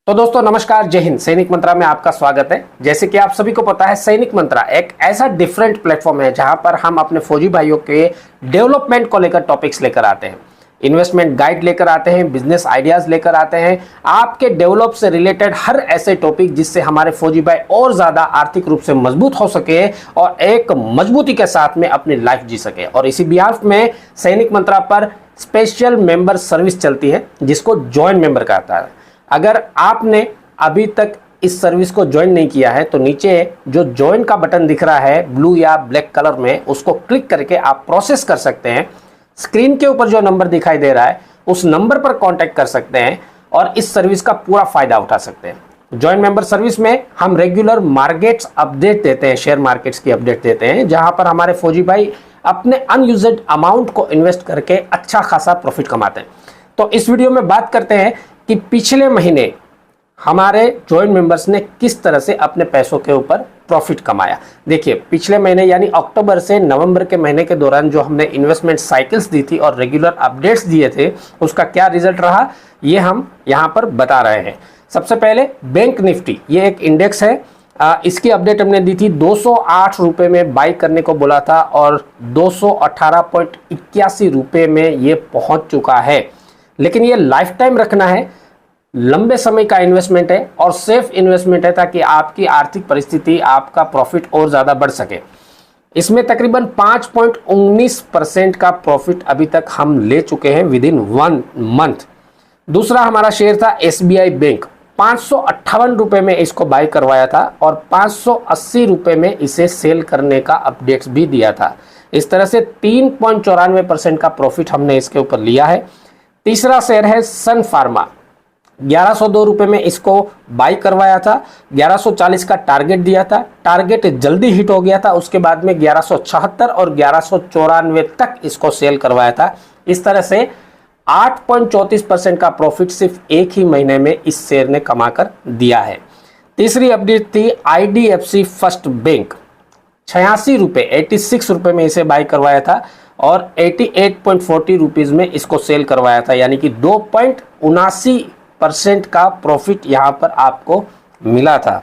तो दोस्तों नमस्कार, जय हिंद। सैनिक मंत्रा में आपका स्वागत है। जैसे कि आप सभी को पता है, सैनिक मंत्रा एक ऐसा डिफरेंट प्लेटफॉर्म है जहां पर हम अपने फौजी भाइयों के डेवलपमेंट को लेकर टॉपिक्स लेकर आते हैं, इन्वेस्टमेंट गाइड लेकर आते हैं, बिजनेस आइडियाज लेकर आते हैं, आपके डेवलप से रिलेटेड हर ऐसे टॉपिक जिससे हमारे फौजी भाई और ज्यादा आर्थिक रूप से मजबूत हो सके और एक मजबूती के साथ में अपनी लाइफ जी सके। और इसी बिहाफ में सैनिक मंत्रा पर स्पेशल मेंबर सर्विस चलती है जिसको ज्वाइन मेंबर कहता है। अगर आपने अभी तक इस सर्विस को ज्वाइन नहीं किया है तो नीचे जो ज्वाइन का बटन दिख रहा है ब्लू या ब्लैक कलर में, उसको क्लिक करके आप प्रोसेस कर सकते हैं। स्क्रीन के ऊपर जो नंबर दिखाई दे रहा है उस नंबर पर कांटेक्ट कर सकते हैं और इस सर्विस का पूरा फायदा उठा सकते हैं। ज्वाइन मेंबर सर्विस में हम रेगुलर मार्केट्स अपडेट देते हैं, शेयर मार्केट्स की अपडेट देते हैं, जहां पर हमारे फौजी भाई अपने अनयूज्ड अमाउंट को इन्वेस्ट करके अच्छा खासा प्रॉफिट कमाते हैं। तो इस वीडियो में बात करते हैं कि पिछले महीने हमारे ज्वाइन मेंबर्स ने किस तरह से अपने पैसों के ऊपर प्रॉफिट कमाया। देखिए, पिछले महीने यानी अक्टूबर से नवंबर के महीने के दौरान जो हमने इन्वेस्टमेंट साइकिल्स दी थी और रेगुलर अपडेट्स दिए थे, उसका क्या रिजल्ट रहा ये हम यहां पर बता रहे हैं। सबसे पहले बैंक निफ्टी, ये एक इंडेक्स है, इसकी अपडेट हमने दी थी 208 रुपए में बाई करने को बोला था और 218.81 रुपए में ये पहुंच चुका है। लेकिन ये लाइफ टाइम रखना है, लंबे समय का इन्वेस्टमेंट है और सेफ इन्वेस्टमेंट है ताकि आपकी आर्थिक परिस्थिति, आपका प्रॉफिट और ज्यादा बढ़ सके। इसमें तकरीबन 5.19% का प्रॉफिट अभी तक हम ले चुके हैं विद इन 1 मंथ। दूसरा हमारा शेयर था एसबीआई बैंक, 558 रुपए में इसको बाय करवाया था और 580 रुपए में इसे सेल करने का अपडेट्स भी दिया था। इस तरह से 3.94% का प्रॉफिट हमने इसके ऊपर लिया है। तीसरा शेयर है सन फार्मा, 1102 रुपए में इसको बाई करवाया था, 1140 का टारगेट दिया था, टारगेट जल्दी हिट हो गया था, उसके बाद में 1176 और 1194 तक इसको सेल करवाया था। इस तरह से 8.34% का प्रॉफिट सिर्फ एक ही महीने में इस शेयर ने कमाकर दिया है। तीसरी अपडेट थी आईडीएफसी फर्स्ट बैंक, 86 रुपए 86 रुपए में इसे बाई करवाया था और 88.40 रुपीज में इसको सेल करवाया था, यानी कि 2.79% का प्रॉफिट यहां पर आपको मिला था।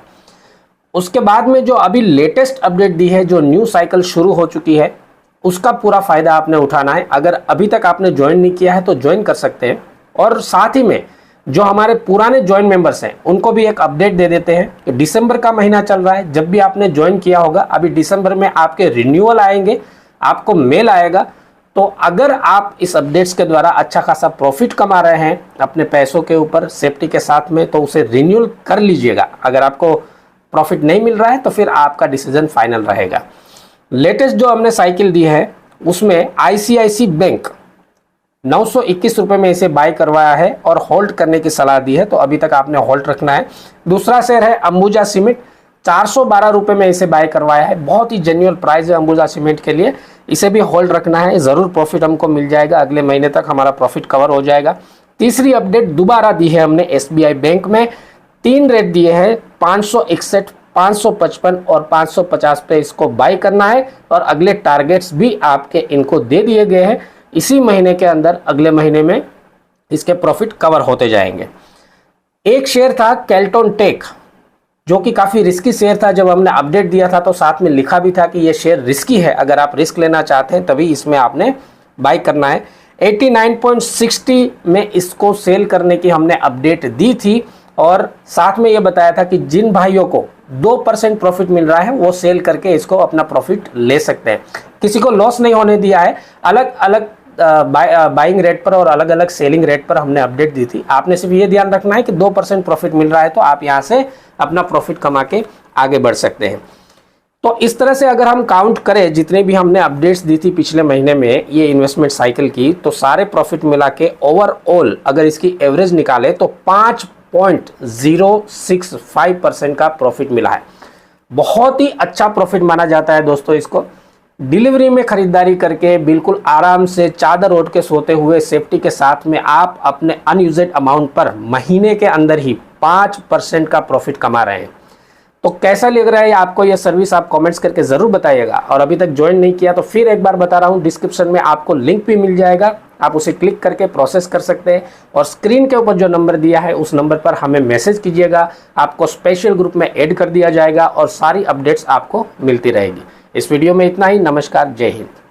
उसके बाद में जो अभी लेटेस्ट अपडेट दी है, जो न्यू साइकिल शुरू हो चुकी है, उसका पूरा फायदा आपने उठाना है। अगर अभी तक आपने ज्वाइन नहीं किया है तो ज्वाइन कर सकते हैं। और साथ ही में जो हमारे पुराने ज्वाइन मेंबर्स हैं उनको भी एक अपडेट दे देते हैं कि दिसंबर का महीना चल रहा है, जब भी आपने ज्वाइन किया होगा, अभी दिसंबर में आपके रिन्यूअल आएंगे, आपको मेल आएगा। तो अगर आप इस अपडेट्स के द्वारा अच्छा खासा प्रॉफिट कमा रहे हैं अपने पैसों के ऊपर सेफ्टी के साथ में, तो उसे रिन्यूअल कर लीजिएगा। अगर आपको प्रॉफिट नहीं मिल रहा है तो फिर आपका डिसीजन फाइनल रहेगा। लेटेस्ट जो हमने साइकिल दी है उसमें आईसीआईसी बैंक 921 रुपए में इसे बाय करवाया है और होल्ड करने की सलाह दी है, तो अभी तक आपने होल्ड रखना है। दूसरा शेयर है अंबुजा सीमेंट, 412 रुपए में इसे बाय करवाया है, बहुत ही जेन्युइन प्राइस है अंबुजा सीमेंट के लिए, इसे भी होल्ड रखना है। जरूर प्रॉफिट हमको मिल जाएगा, अगले महीने तक हमारा प्रॉफिट कवर हो जाएगा। तीसरी अपडेट दोबारा दी है हमने एसबीआई बैंक में, 3 रेट दिए हैं, 561, 555 और 550 पे इसको बाय करना है और अगले टारगेट्स भी आपके इनको दे दिए गए हैं। इसी महीने के अंदर अगले महीने में इसके प्रॉफिट कवर होते जाएंगे। एक शेयर था कैल्टोन टेक, जो कि काफी रिस्की शेयर था। जब हमने अपडेट दिया था तो साथ में लिखा भी था कि यह शेयर रिस्की है, अगर आप रिस्क लेना चाहते हैं तभी इसमें आपने बाय करना है। 89.60 में इसको सेल करने की हमने अपडेट दी थी और साथ में यह बताया था कि जिन भाइयों को 2% प्रॉफिट मिल रहा है वो सेल करके इसको अपना प्रॉफिट ले सकते हैं। किसी को लॉस नहीं होने दिया है। अलग अलग बाइंग रेट पर और अलग अलग सेलिंग रेट पर हमने अपडेट दी थी। आपने सिर्फ ये ध्यान रखना है कि 2% प्रॉफिट मिल रहा है तो आप यहाँ से अपना प्रॉफिट कमा के आगे बढ़ सकते हैं। तो इस तरह से अगर हम काउंट करें जितने भी हमने अपडेट्स दी थी पिछले महीने में ये इन्वेस्टमेंट साइकिल की, तो सारे प्रॉफिट मिला के ओवरऑल अगर इसकी एवरेज निकाले तो 5.065% का प्रॉफिट मिला है। बहुत ही अच्छा प्रॉफिट माना जाता है दोस्तों इसको। डिलीवरी में खरीदारी करके बिल्कुल आराम से चादर ओढ़ के सोते हुए सेफ्टी के साथ में आप अपने अनयूज्ड अमाउंट पर महीने के अंदर ही 5% का प्रॉफिट कमा रहे हैं। तो कैसा लग रहा है आपको यह सर्विस, आप कमेंट्स करके जरूर बताइएगा। और अभी तक ज्वाइन नहीं किया तो फिर एक बार बता रहा हूं, डिस्क्रिप्शन में आपको लिंक भी मिल जाएगा, आप उसे क्लिक करके प्रोसेस कर सकते हैं। और स्क्रीन के ऊपर जो नंबर दिया है उस नंबर पर हमें मैसेज कीजिएगा, आपको स्पेशल ग्रुप में ऐड कर दिया जाएगा और सारी अपडेट्स आपको मिलती रहेगी। इस वीडियो में इतना ही। नमस्कार, जय हिंद।